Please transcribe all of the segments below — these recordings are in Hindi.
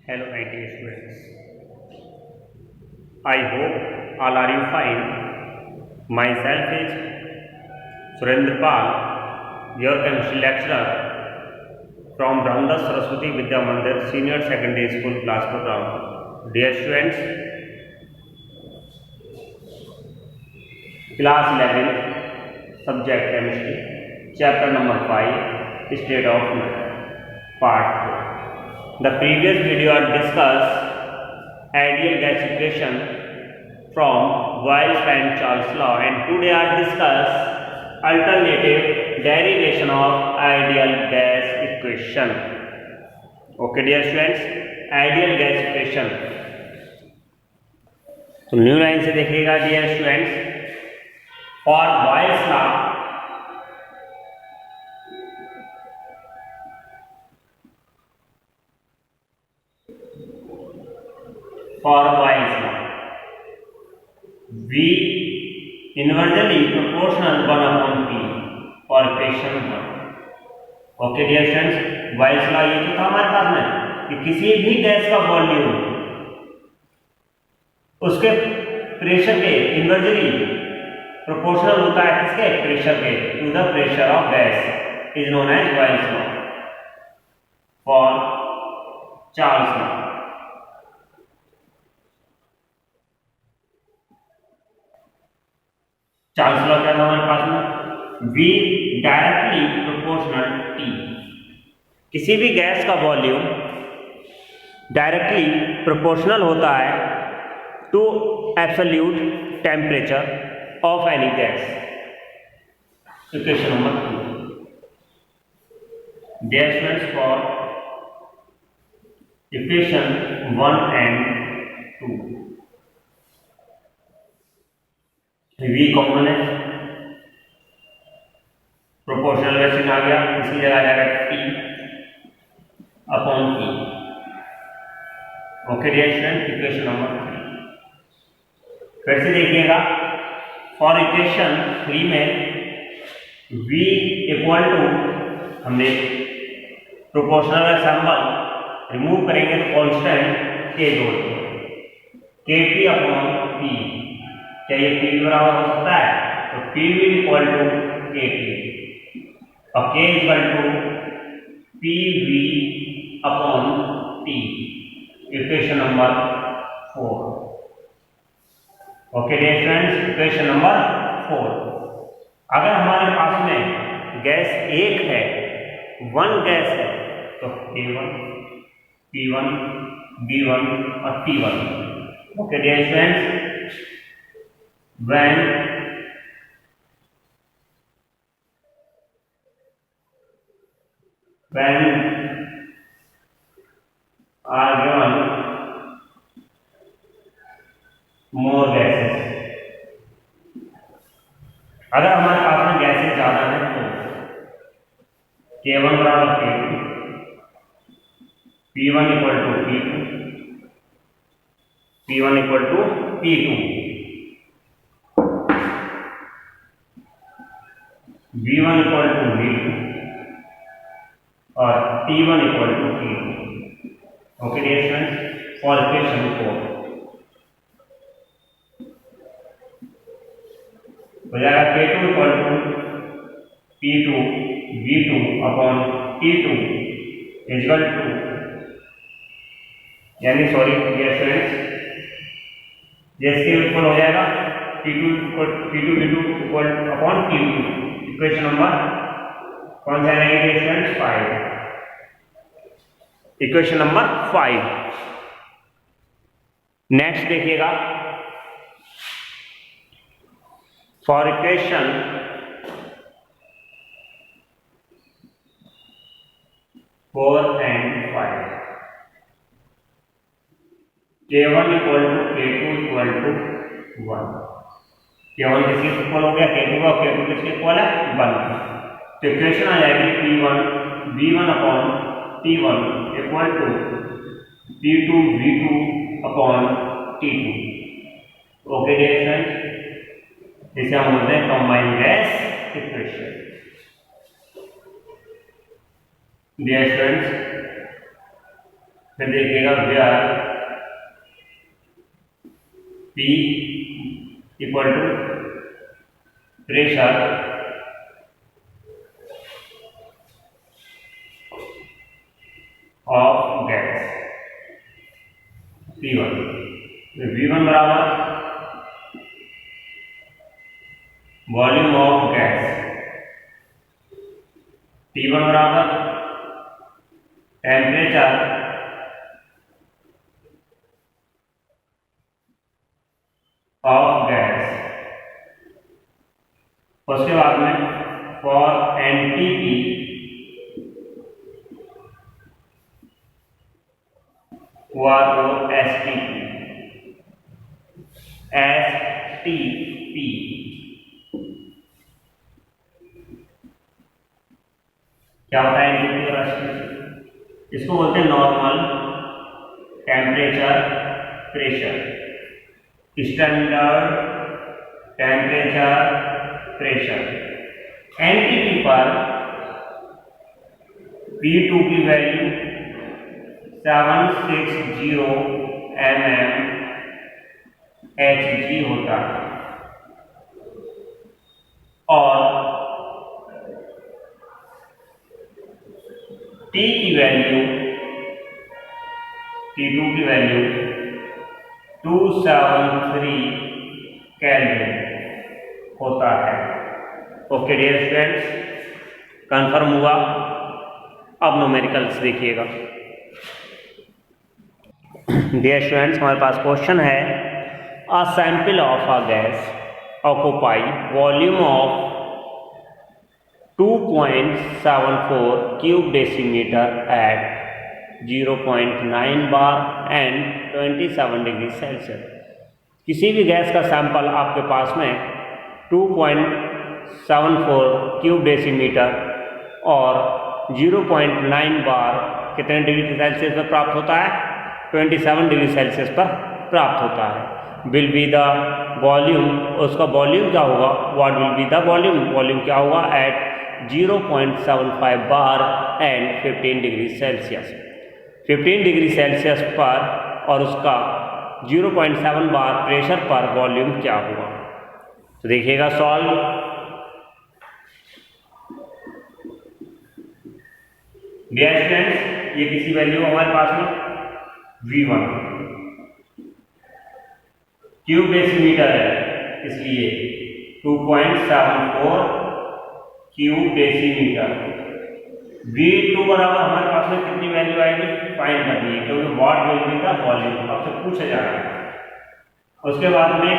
Hello, my dear students. I hope all are you fine. Myself is Surendra Pal, your chemistry lecturer from Brahmadas Saraswati Vidya Mandir Senior Secondary School class program. Dear students, class 11, subject chemistry, chapter number 5, state of matter, part 4. The previous video I discussed ideal gas equation from Boyle's and Charles law, and today I discuss alternative derivation of ideal gas equation. Okay, dear students, ideal gas equation. तो न्यू लाइन से देखिएगा dear students, for Boyle's law V inversely proportional 1 upon P for equation 1. Okay dear students, Boyle's law ये तो था हमारे पास में कि किसी भी गैस का वॉल्यूम उसके प्रेशर के इन्वर्सली प्रोपोर्शनल होता है, किसके प्रेशर के, to the pressure of gas is known as Boyle's law for Charles law. Charles law क्या था हमारे पास में, V डायरेक्टली प्रोपोर्शनल T. किसी भी गैस का वॉल्यूम डायरेक्टली प्रोपोर्शनल होता है to absolute temperature of any gas. Equation number 2. Dear students, for equation 1 and 2 V common है, प्रोपोर्शनल वैक्यूम आ गया, इसकी जगह आ जाएगा T upon P. Okay dear student, equation number 3 फिर से देखिएगा. फॉर इक्वेशन 3 में V इक्वल टू, हमने प्रोपोर्शनल का सिंबल रिमूव करेंगे तो कांस्टेंट K जोड़ेंगे, Kp अपॉन P. क्या ये P बराबर हो सकता है, तो P इक्वल टू Kp और K equal to PV upon T. Equation number 4. Okay dear students, equation number 4. अगर हमारे पास में गैस एक है, वन गैस है, तो A1, P1, B1 और T1. Okay dear students, when are given more gases, अगर हमारे पास में गैसेस ज्यादा है तो K1 बराबर K2, P1 equal to P2, P1 equal to P2, V1 equal to V2 और T1 equal to T2. Okay dear students, for equation 4 हो जाएगा K2 equal to P2 V2 upon T2 equal to, यानी सॉरी डियर स्टूडेंट्स, जैसे इक्वल हो जाएगा P2 V2 equal upon T2. Equation number कौन सा रहेगा स्टूडेंट्स, 5. Equation number 5. नेक्स्ट देखिएगा, for equation 4 and 5 K1 equal to K2 equal to 1. K1 किसके इक्वल हो गया, K2 का, K2 किसके इक्वल है, 1. तो इक्वेशन आ जाएगी P1 V1 upon T1 equal to P2 V2 upon T2. Okay dear friends, इसे हम बोलते हैं combined gas equation. Dear students, फिर देखिएगा where P equal to pressure of gas P1, V1 बराबर वॉल्यूम ऑफ गैस, T1 बराबर टेम्परेचर ऑफ गैस। उसके बाद में फॉर एनटीपी हुआ तो एसटीपी क्या होता है एनटीपी और एसटीपी? इसको बोलते हैं normal temperature pressure, standard temperature pressure. NTP पर P2 की वैल्यू 760 mmHg होता है और T की वैल्यू T2 की वैल्यू 273 केल्विन होता है। ओके डियर स्टूडेंट्स, कंफर्म हुआ। अब न्यूमेरिकल्स देखिएगा। डियर स्टूडेंट्स, हमारे पास क्वेश्चन है a sample of a gas occupy volume of 2.74 cube decimetre at 0.9 bar and 27 degree Celsius. किसी भी गैस का सैंपल आपके पास में 2.74 क्यूब डेसीमीटर और 0.9 बार कितने डिग्री सेल्सियस पर प्राप्त होता है? 27 डिग्री सेल्सियस पर प्राप्त होता है। विल बी द वॉल्यूम, उसका वॉल्यूम क्या होगा? What will be the volume? Volume क्या होगा? At 0.75 bar and 15 degree Celsius. 15 degree Celsius पर और उसका 0.7 बार प्रेशर पर वॉल्यूम क्या हुआ? तो देखिएगा सॉल्व। डियर स्टूडेंट्स, ये किसी वैल्यू हमारे पास में V1 क्यूब डेसीमीटर है, इसलिए 2.74 क्यूब डेसीमीटर। V2 बराबर हमारे पास में कितनी वैल्यू आएगी? फाइंड करनी है, क्योंकि what will be the volume आपसे पूछा जा रहा है। उसके बाद में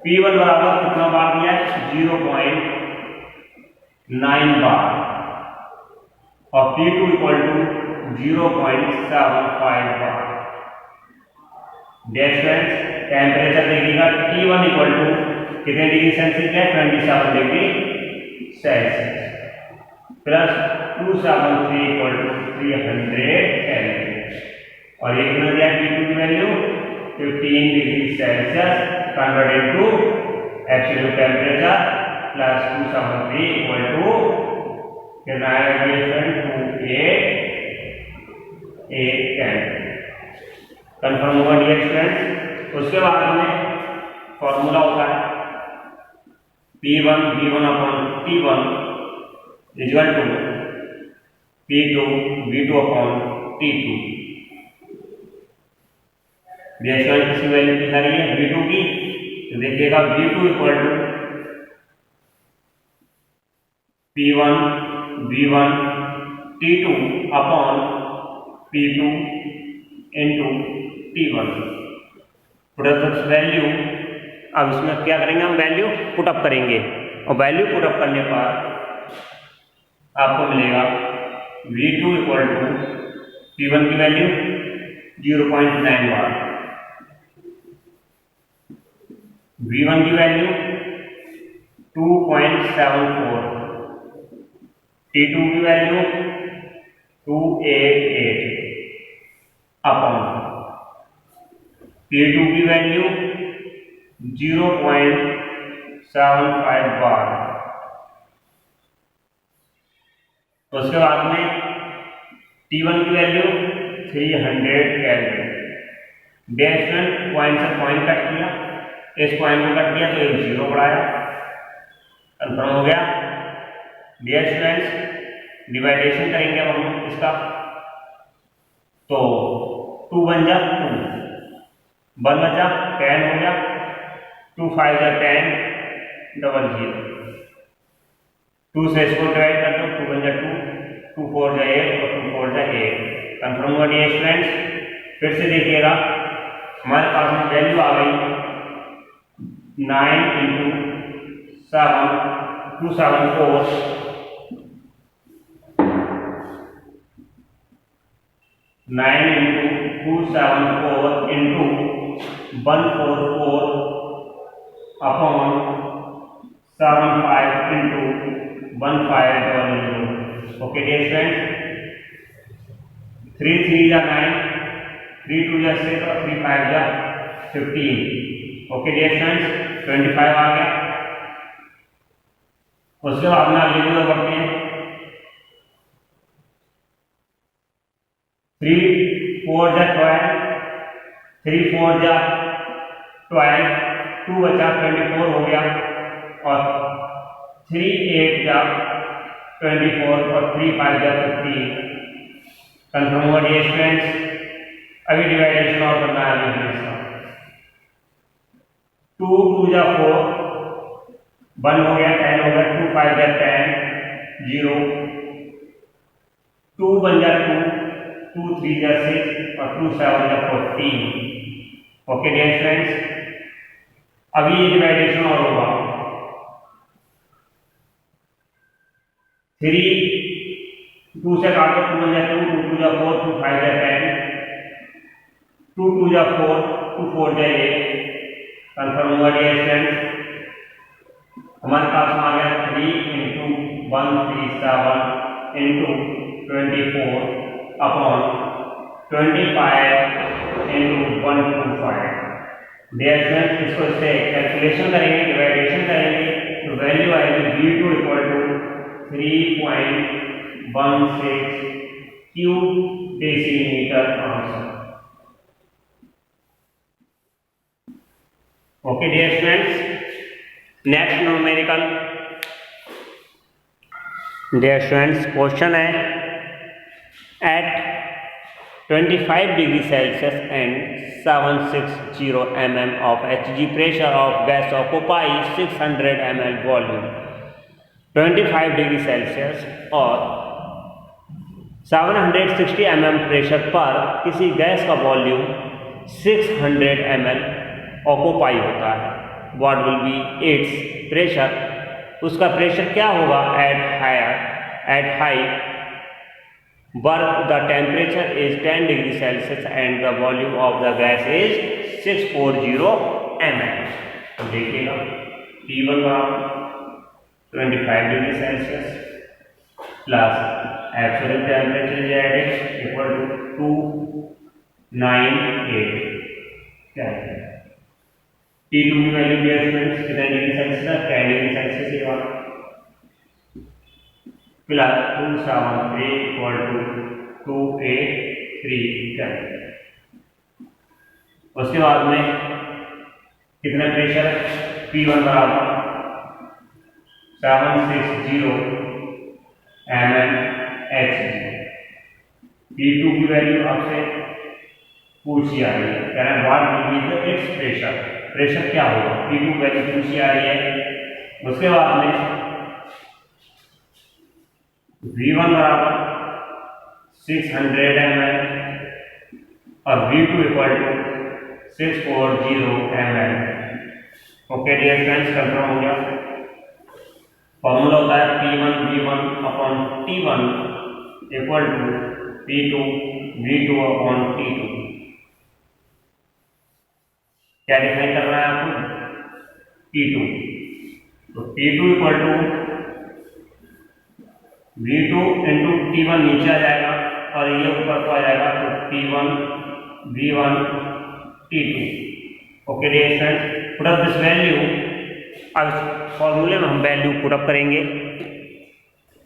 P1 बराबर कितना बार दिया है? 0.9 बार और P2 equal to 0.75 bar. Temperature देखिएगा T1 इक्वल टू कितने डिग्री सेल्सियस है? 27 degree Celsius plus 273 equal to 300 kelvin और एक कितना दिया? T2 की value 15 degree Celsius converted to absolute temperature plus 273 equal to कितना आएगा? 288 केल्विन। कंफर्म होगा डियर स्टूडेंट्स। उसके बाद में फॉर्मूला होता है P1 V1 upon T1 equal to P2 V2 upon T2। Dear student, किसी वैल्यू की रही है V2 की, तो देखिएगा V2 equal to P1 V1 T2 upon P2 into T1 put up value. अब इसमें क्या करेंगे? हम वैल्यू पुटअप करेंगे और वैल्यू पुटअप करने पर आपको मिलेगा V2 इक्वल टू P1 की वैल्यू 0.9 बार, V1 की वैल्यू 2.74, T2 की वैल्यू 288 अपॉन P2 की वैल्यू 0.75 बार। तो उसके बाद में T1 की वैल्यू 300 केल्विन। डैश पॉइंट से पॉइंट कट किया, इस पॉइंट को कट किया तो एक 0 बढ़ाया, कंफर्म हो गया। डियर स्टूडेंट्स, डिवाइडेशन करेंगे अब हम इसका, तो 2 बन जा 2, 1 बचा 10 हो गया, 2 5 जा 10, 00, 2 से इसको डिवाइड कर दो, 2 बन जा 2, 2 4 जा 8 और 2 4 जा 8, कंफर्म हुआ डियर स्टूडेंट्स। फिर से देखिएगा, हमारे पास में वैल्यू आ गई 9 × 7 274, 9 × 274 into 144 upon 75 into 1500. Okay dear friends, 3 3 जा 9, 3 2 जा 6 और 3 5 जा 15. Okay dear friends, 25 आ गया। उसके बाद में आगे जो बढ़ते हैं, 3 4 जा 12, 3 4 जा 12, 2 बचा 24 हो गया और 3 8 जा 24 और 3 5 जा 15, कंफर्म हुआ डियर स्टूडेंट्स। अभी डिवाइडेशन और करना है अभी इसका, 2 2 जा 4, 1 हो गया 10 हो गया, 2 5 जा 10, 0, 2 बन जा 2, 2 3 जा 6 और 2 7 जा 14। ओके डियर फ्रेंड्स, अभी ये डिवाइडेशन और होगा, 3 2 से काटो, 2 बन जा 2, 2 2 जा 4, 2 5 जा 10, 2 2 जा 4, 2 4 जा 8, कंफर्म हुआ डियर फ्रेंड्स। हमारे पास में आ गया 3 × 137 into 24 upon 25 into 125। Dear friends, इसको इससे कैलकुलेशन करेंगे, डिवाइडेशन करेंगे तो वैल्यू आएगी V2 = 3.16 cube decimetre answer. Okay dear friends, next numerical. Dear students, question है at 25 degree Celsius and 760 mm of Hg pressure of gas occupy 600 ml volume. 25 degree Celsius और 760 mm प्रेशर पर किसी गैस का वॉल्यूम 600 ml ऑक्यूपाई होता है। What will be its pressure? उसका प्रेशर क्या होगा at high work the temperature is 10 degree Celsius and the volume of the gas is 640 ml। तो देखिएगा T1 25 degree Celsius plus absolute temperature is added equal to 298 क्या है T2 की वैल्यू डियर स्टूडेंट्स कितना डिग्री सेल्सियस है, 10 डिग्री सेल्सियस ये वाला प्लस 273 इक्वल टू 283 क्या है। उसके बाद में कितना प्रेशर P1 बराबर 760 mmHg। P2 की वैल्यू आपसे पूछी आ रही है, कह रहे हैं what will be the it's pressure, pressure क्या होगा, P2 वैल्यू पूछी आ रही है। उसके बाद में V1 बराबर 600 ml और V2 equal to 640 ml। Okay dear friends, confirm हो गया। फॉर्मूला होता है P1 V1 upon T1 equal to P2 V2 upon T2। क्या डिफाइन कर रहा है आपको, T2, तो T2 equal to V2 into T1 नीचे आ जाएगा और ये ऊपर को आ जाएगा, तो T1 V1 T2। Okay dear friends, put up this value. अब फॉर्मूले में हम वैल्यू पुट अप करेंगे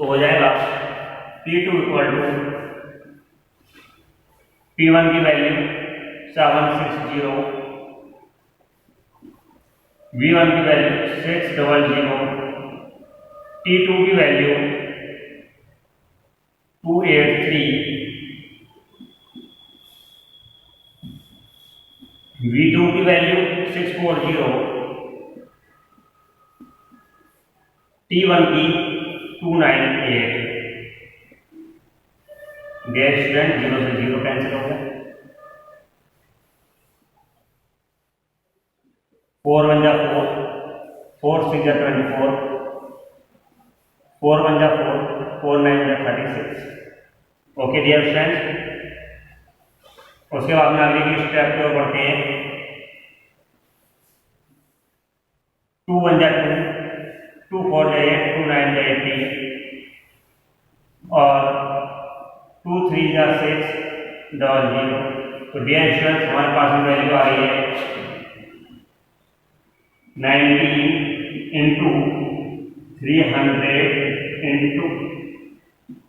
तो हो जाएगा P2 इक्वल टू P1 की वैल्यू 760, V1 की वैल्यू 600, T2 की वैल्यू 283, V2 की वैल्यू 640, T1 की 298। डियर स्टूडेंट, 0 से 0 कैंसिल हो गया। 4 1 जा 4, 4 6 जा 24, 4 1 जा 4, 4 9 जा 36। ओके डियर फ्रेंड्स, उसके बाद में आगे की स्टेप की ओर बढ़ते हैं। 2 1 जा 2, 2 4 जा 8, 2 9 जा 18 और 2 3 जा 6 00। तो डियर स्टूडेंट्स, हमारे पास में वैल्यू आ रही है 19 into 300 into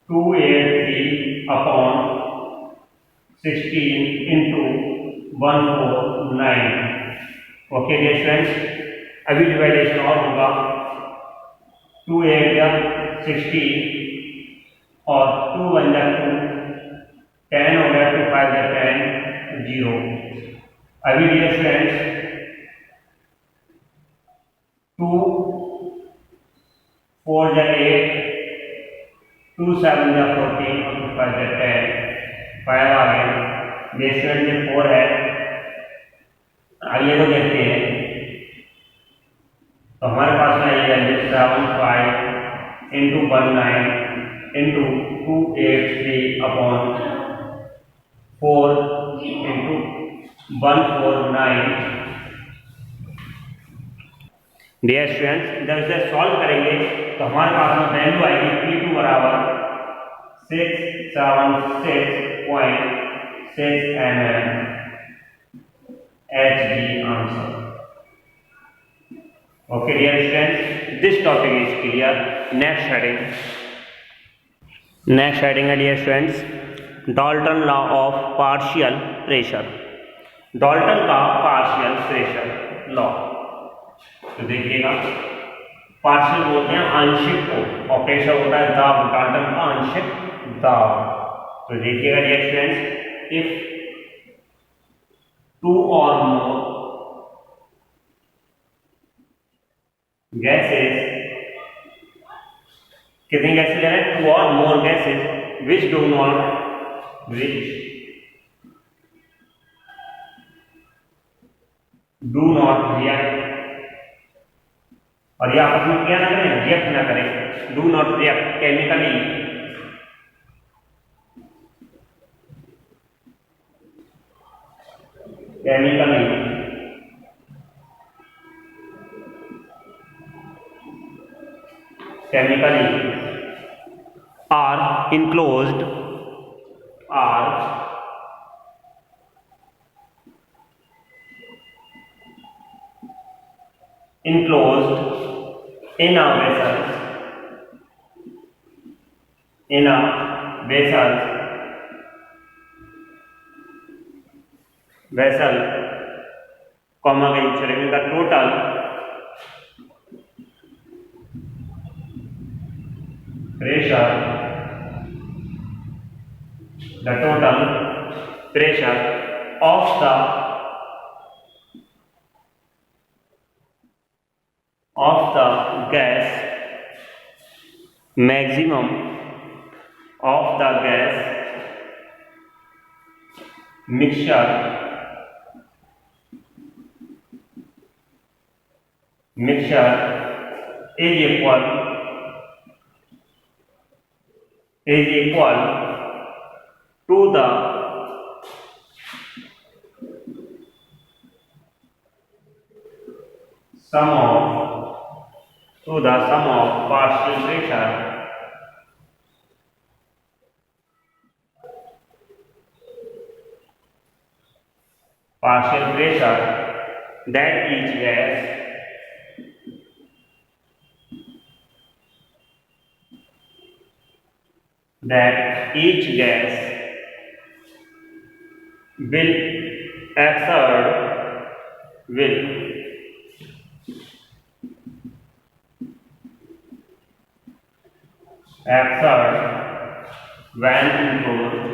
283 upon 16 into 149। Okay dear students, अभी डिवाइडेशन और होगा। 2 8 जा 16 और 2 1 जा 2, 10 हो गया, 2 5 जा 10, 0। अभी डियर स्टूडेंट्स 2 4 जा 8, 2 7 जा 14 और 2 5 जा 10, 5 आ गया। डियर स्टूडेंट, ये 4 है। आइए तो देखते हैं। तो हमारे पास में आई value 75 into 19 into 283 upon 4 into 149। Dear students, जब इसे सॉल्व करेंगे तो हमारे पास में वैल्यू आएगी P2 बराबर 676.6 mm HG answer. Okay dear students, this topic is clear. Next heading है dear students, Dalton law of partial pressure. Dalton का पार्शियल प्रेशर लॉ। तो देखिएगा, पार्शियल बोलते हैं आंशिक को और प्रेशर होता है दाब, डाल्टन का आंशिक दाब। तो देखिएगा डियर स्टूडेंट्स, इफ 2 और मोर गैसेस, कितनी गैसेस ले रहे हैं? 2 और more gases which do not react, और ये आपस में क्या ना करें, रिएक्ट ना करें। Do not react chemically, chemically are enclosed in a vessel, comma के नीचे लिखेंगे the total pressure of the gas, maximum of the gas mixture is equal to the sum of partial pressure that each gas will exert when enclosed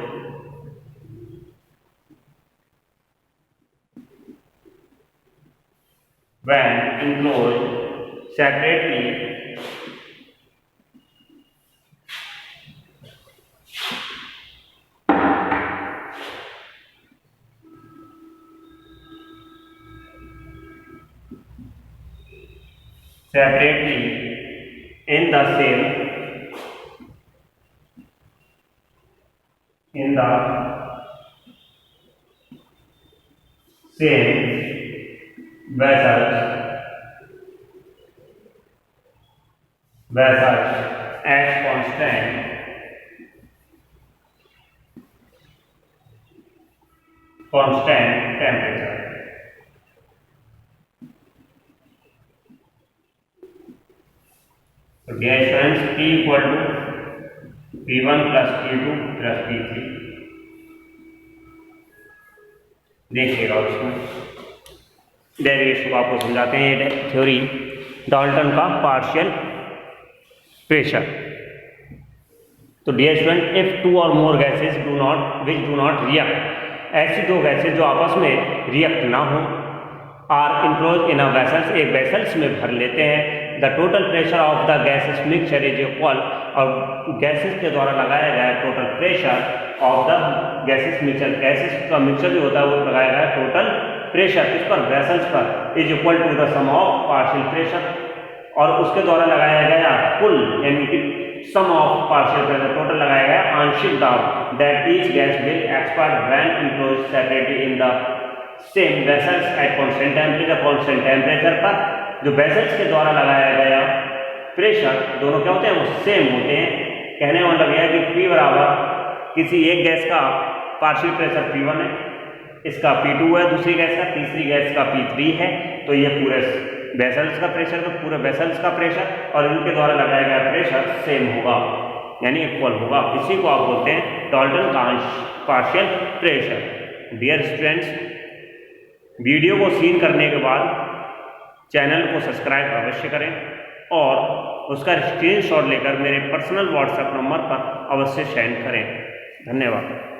separately in the same vessels at constant temperature. So dear students, P equal to P1 plus P2 plus P3. देखिएगा उसमें डेरिवेशन को आपको समझाते हैं ये थ्योरी डाल्टन का पार्शियल प्रेशर। तो डियर स्टूडेंट, इफ टू और more gases do not react, ऐसी दो गैसेज जो आपस में रिएक्ट ना हो, are enclose in a vessels, एक वेसल्स में भर लेते हैं, the total pressure of the gases mixture is equal, और गैसेस के द्वारा लगाया गया total pressure of the gases mixture, gases का मिक्सचर जो होता है वो लगाया गया टोटल प्रेशर किस पर, वेसल्स पर, is equal to the sum of partial pressure, और उसके द्वारा लगाया गया कुल यानी कि sum of partial pressure, total लगाया गया आंशिक दाब, that each gas will expire when enclose separately in the same vessels at constant temperature पर। जो वेसल्स के द्वारा लगाया गया प्रेशर दोनों क्या होते हैं, वो सेम होते हैं। कहने का मतलब यह है कि P बराबर किसी एक गैस का पार्शियल प्रेशर P1 है, इसका P2 है दूसरी गैस का, तीसरी गैस का P3 है, तो ये पूरे वेसल्स का प्रेशर, तो पूरे वेसल्स का प्रेशर और इनके द्वारा लगाया गया प्रेशर सेम होगा यानी इक्वल होगा। इसी को आप बोलते हैं डाल्टन का partial pressure. Dear students, video को सीन करने के बाद चैनल को सब्सक्राइब अवश्य करें और उसका स्क्रीनशॉट लेकर मेरे पर्सनल व्हाट्सएप नंबर पर अवश्य सेंड करें। धन्यवाद।